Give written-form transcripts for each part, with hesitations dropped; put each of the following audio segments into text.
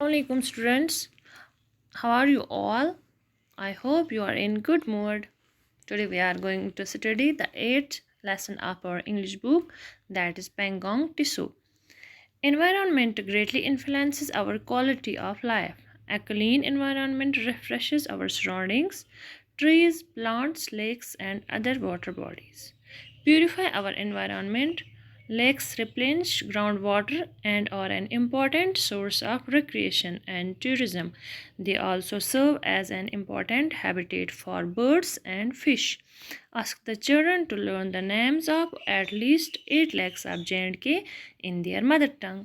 Assalamualaikum students, how are you all? I hope you are in good mood. Today we are going to study the 8th lesson of our English book, that is Pangong Tissue. Environment greatly influences our quality of life. A clean environment refreshes our surroundings, trees, plants, lakes, and other water bodies. Purify our environment. Lakes replenish groundwater and are an important source of recreation and tourism. They also serve as an important habitat for birds and fish. Ask the children to learn the names of at least 8 lakes of J&K in their mother tongue.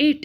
8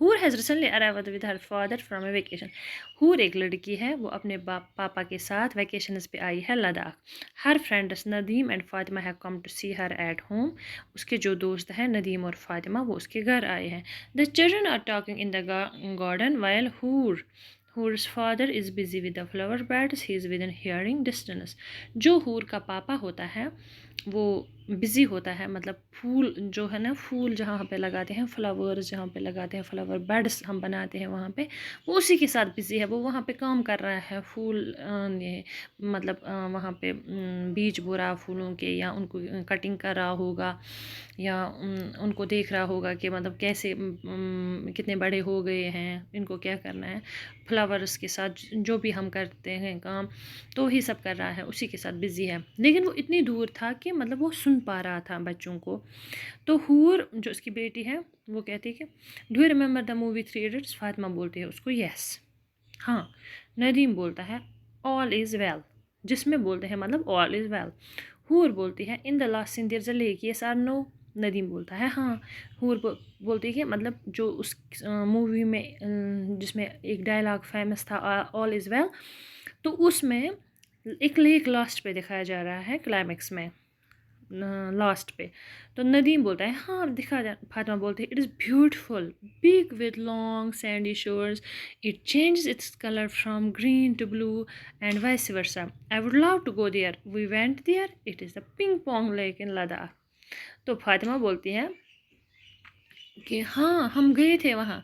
ہور has recently arrived with her father from a vacation. ہور ایک لڑکی ہے، وہ اپنے پاپا کے ساتھ vacations پہ آئی ہے Ladakh. Her friends Nadeem and Fatima have come to see her at home. اس کے جو دوست ہیں ندیم اور فاطمہ وہ اس کے گھر آئے ہیں. The children are talking in the garden while Hoor's father is busy with the flower beds. He is within hearing distance. جو ہور کا پاپا ہوتا ہے وہ بزی ہوتا ہے، مطلب پھول جو ہے نا، پھول جہاں پہ لگاتے ہیں، فلاورز جہاں پہ لگاتے ہیں، فلاور بیڈس ہم بناتے ہیں وہاں پہ، وہ اسی کے ساتھ بزی ہے. وہ وہاں پہ کام کر رہا ہے، پھول مطلب وہاں پہ بیج بو رہا پھولوں کے، یا ان کو کٹنگ کر رہا ہوگا، یا ان کو دیکھ رہا ہوگا کہ مطلب کیسے کتنے بڑے ہو گئے ہیں، ان کو کیا کرنا ہے. فلاورز کے ساتھ جو بھی ہم کرتے ہیں کام تو ہی سب کر رہا ہے، اسی کے ساتھ بزی ہے. لیکن وہ اتنی دور تھا کہ مطلب وہ سن پا رہا تھا بچوں کو. تو ہور جو اس کی بیٹی ہے وہ کہتی ہے کہ do you remember the movie 3 idiots. Fatima بولتی ہے اس کو یس. ہاں. ندیم بولتا ہے آل از ویل، جس میں بولتے ہیں مطلب آل از ویل. ہور بولتی ہے in the last scene there is a lake, yes or no. Nadeem بولتا ہے ہاں. ہور بولتی ہے کہ مطلب جو اس مووی میں جس میں ایک ڈائلاگ فیمس تھا آل از ویل، تو اس میں ایک لیک لاسٹ پہ دکھایا جا رہا ہے، کلائمیکس میں لاسٹ پہ. تو ندیم بولتا ہے ہاں دکھا جا. فاطمہ بولتی ہے it is beautiful big with long sandy shores. It changes its colour from green to blue and vice versa. I would love to go there. We went there. It is the ping pong lake in Ladakh. تو فاطمہ بولتی ہے کہ ہاں ہم گئے تھے وہاں،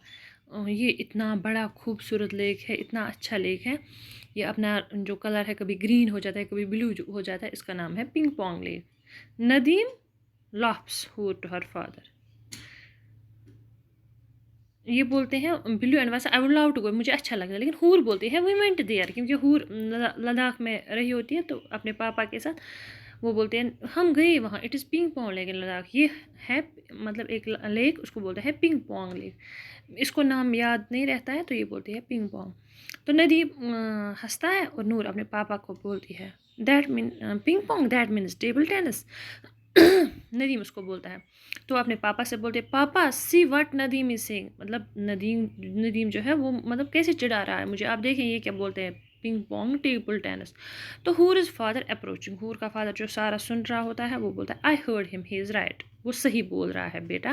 یہ اتنا بڑا خوبصورت لیک ہے، اتنا اچھا لیک ہے. یہ اپنا جو کلر ہے کبھی گرین ہو جاتا ہے کبھی بلو ہو جاتا ہے، اس کا نام ہے ping pong lake. Nadeem laughs her to her father. یہ بولتے ہیں blue and vice I would love to go, مجھے اچھا لگتا ہے. لیکن ہور بولتی ہے وی وینٹ دیئر، کیونکہ ہور لداخ میں رہی ہوتی ہے تو اپنے پاپا کے ساتھ وہ بولتے ہیں ہم گئے وہاں. It is ping pong lake in Ladakh. یہ ہے مطلب ایک لیک، اس کو بولتے ہیں پنگ پونگ لیک. اس کو نام یاد نہیں رہتا ہے تو یہ بولتی ہے پنگ پونگ. تو ندیم ہنستا ہے اور نور اپنے پاپا کو بولتی ہے that mean ping pong that means table tennis. Nadeem اس کو بولتا ہے تو اپنے پاپا سے بولتے پاپا سی وٹ ندیم از سینگ. مطلب ندیم جو ہے وہ مطلب کیسے چڑھا رہا ہے مجھے، آپ دیکھیں یہ کیا بولتے ہیں پنگ پونگ ٹیبل ٹینس. تو ہور از فادر اپروچنگ. ہور کا فادر جو سارا سن رہا ہوتا ہے وہ بولتا ہے آئی ہرڈ ہم ہی از رائٹ. وہ صحیح بول رہا ہے بیٹا.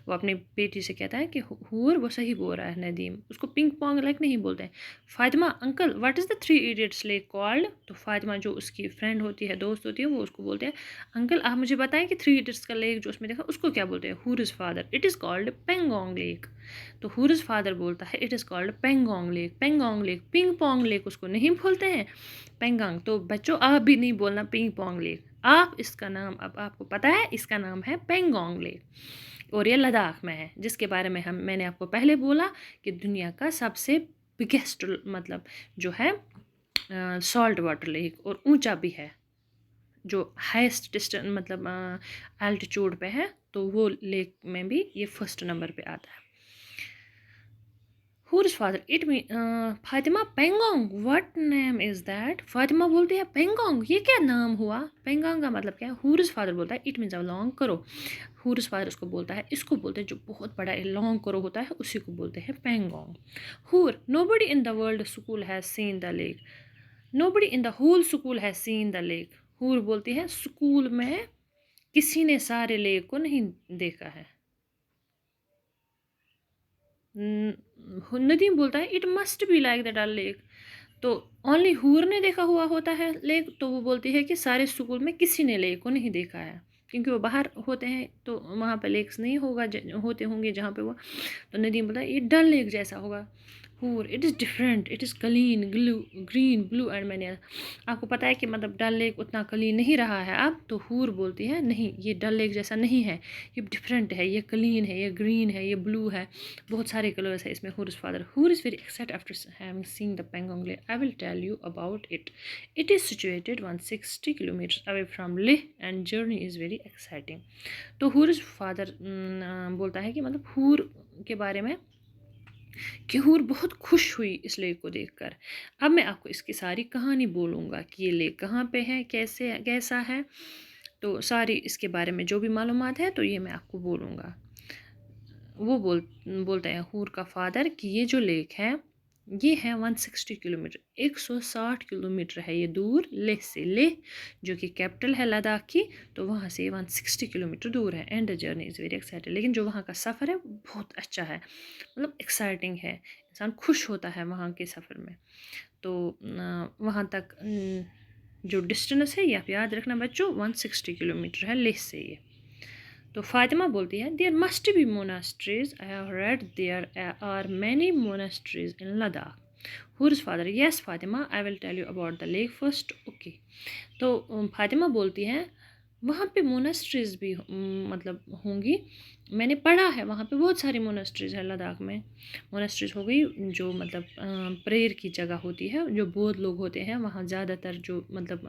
وہ اپنی بیٹی سے کہتا ہے کہ ہور وہ صحیح بول رہا ہے. ندیم اس کو پنگ پونگ لیک نہیں بولتے ہیں. Fatima uncle what is the 3 ایڈیٹس لیک کالڈ. تو فاطمہ جو اس کی فرینڈ ہوتی ہے، دوست ہوتی ہے، وہ اس کو بولتے ہیں انکل آپ مجھے بتائیں کہ 3 ایڈیٹس کا لیک جو اس میں دیکھا اس کو کیا بولتے ہیں. Her is father it is called Pangong lake. تو ہور از فادر بولتا ہے it is called Pangong lake. Pangong lake, ping pong lake اس کو نہیں بولتے ہیں، پینگانگ. تو بچوں آپ بھی نہیں بولنا پنگ پونگ لیک. آپ اس کا نام اب آپ کو پتہ ہے، اس کا نام ہے پینگونگ لیک اور یہ لداخ میں ہے، جس کے بارے میں میں نے آپ کو پہلے بولا کہ دنیا کا سب سے بگیسٹ مطلب جو ہے سالٹ واٹر لیک اور اونچا بھی ہے، جو ہائیسٹ ڈسٹنس مطلب الٹیچیوڈ پہ ہے. تو وہ لیک میں بھی یہ فرسٹ نمبر پہ آتا ہے. Her is father it Fatima Pangong what name is that. Fatima بولتی ہے پینگونگ یہ کیا نام ہوا. پینگونگ کا مطلب کیا ہے. ہور از فادر بولتا ہے اٹ مینس لانگ کرو. ہور از فادر اس کو بولتا ہے، اس کو بولتے ہیں جو بہت بڑا لانگ کرو ہوتا ہے اسی کو بولتے ہیں Pangong. Her nobody in the world school has seen the lake. Nobody in the whole school has seen the lake. Her بولتی ہے اسکول میں کسی نے سارے لیک کو نہیں دیکھا ہے. ندیم بولتا ہے it must be like the dull lake. تو اونلی ہور نے دیکھا ہوا ہوتا ہے لیک. تو وہ بولتی ہے کہ سارے اسکول میں کسی نے لیک کو نہیں دیکھا ہے، کیونکہ وہ باہر ہوتے ہیں تو وہاں پہ لیکس نہیں ہوتے ہوں گے جہاں پہ وہ. تو ندیم بولتا ہے یہ ڈل لیک جیسا ہوگا. ہور it is different it is clean green blue and many. آپ کو پتہ ہے کہ مطلب ڈل لیک اتنا کلین نہیں رہا ہے اب. تو ہور بولتی ہے نہیں یہ ڈل لیک جیسا نہیں ہے، یہ ڈفرینٹ ہے، یہ کلین ہے، یہ گرین ہے، یہ بلو ہے، بہت سارے کلرس ہے اس میں. ہور از فادر ہور is very excite after having seen the Pangong lake. I will tell you about it. It is situated 160 kilometres away from Leh and journey is very exciting. تو ہور از فادر بولتا ہے کہ مطلب ہور کے بارے میں کہ ہور بہت خوش ہوئی اس لیک کو دیکھ کر. اب میں آپ کو اس کی ساری کہانی بولوں گا کہ یہ لیک کہاں پہ ہے، کیسا ہے. تو ساری اس کے بارے میں جو بھی معلومات ہے تو یہ میں آپ کو بولوں گا. وہ بولتے ہیں حور کا فادر کہ یہ جو لیک ہے یہ ہے 160 کلومیٹر، 160 کلومیٹر ہے یہ دور لیہ سے، لیہ جو کہ کیپٹل ہے لداخ کی، تو وہاں سے 160 کلومیٹر دور ہے. And the journey is very exciting. لیکن جو وہاں کا سفر ہے بہت اچھا ہے، مطلب ایکسائٹنگ ہے، انسان خوش ہوتا ہے وہاں کے سفر میں. تو وہاں تک جو ڈسٹینس ہے یہ آپ یاد رکھنا بچوں، 160 کلومیٹر ہے لیہ سے یہ. تو فاطمہ بولتی ہے there must be monasteries, I have read there are many monasteries in Ladakh. Hers father yes Fatima I will tell you about the lake first. Okay. تو فاطمہ بولتی ہیں وہاں پہ موناسٹریز بھی مطلب ہوں گی، میں نے پڑھا ہے وہاں پہ بہت ساری موناسٹریز ہے لداخ میں. موناسٹریز ہو گئی جو مطلب پریئر کی جگہ ہوتی ہے، جو بودھ لوگ ہوتے ہیں وہاں زیادہ تر جو مطلب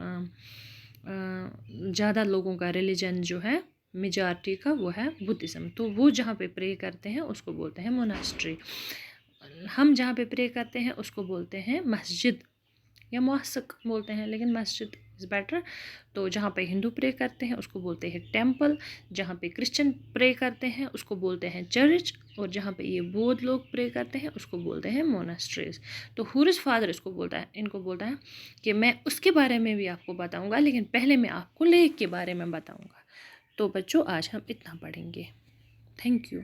زیادہ لوگوں کا ریلیجن جو ہے میجارٹی کا وہ ہے بدھزم. تو وہ جہاں پہ پرے کرتے ہیں اس کو بولتے ہیں موناسٹری. ہم جہاں پہ پرے کرتے ہیں اس کو بولتے ہیں مسجد یا موسک بولتے ہیں، لیکن مسجد از بیٹر. تو جہاں پہ ہندو پرے کرتے ہیں اس کو بولتے ہیں ٹیمپل، جہاں پہ کرسچن پرے کرتے ہیں اس کو بولتے ہیں چرچ، اور جہاں پہ یہ بودھ لوگ پرے کرتے ہیں اس کو بولتے ہیں موناسٹریز. تو ہورز فادر اس کو بولتا ہے، ان کو بولتا ہے کہ میں اس کے بارے میں بھی آپ کو بتاؤں گا، لیکن پہلے میں آپ کو لیک کے بارے میں بتاؤں گا. تو بچوں آج ہم اتنا پڑھیں گے. Thank you.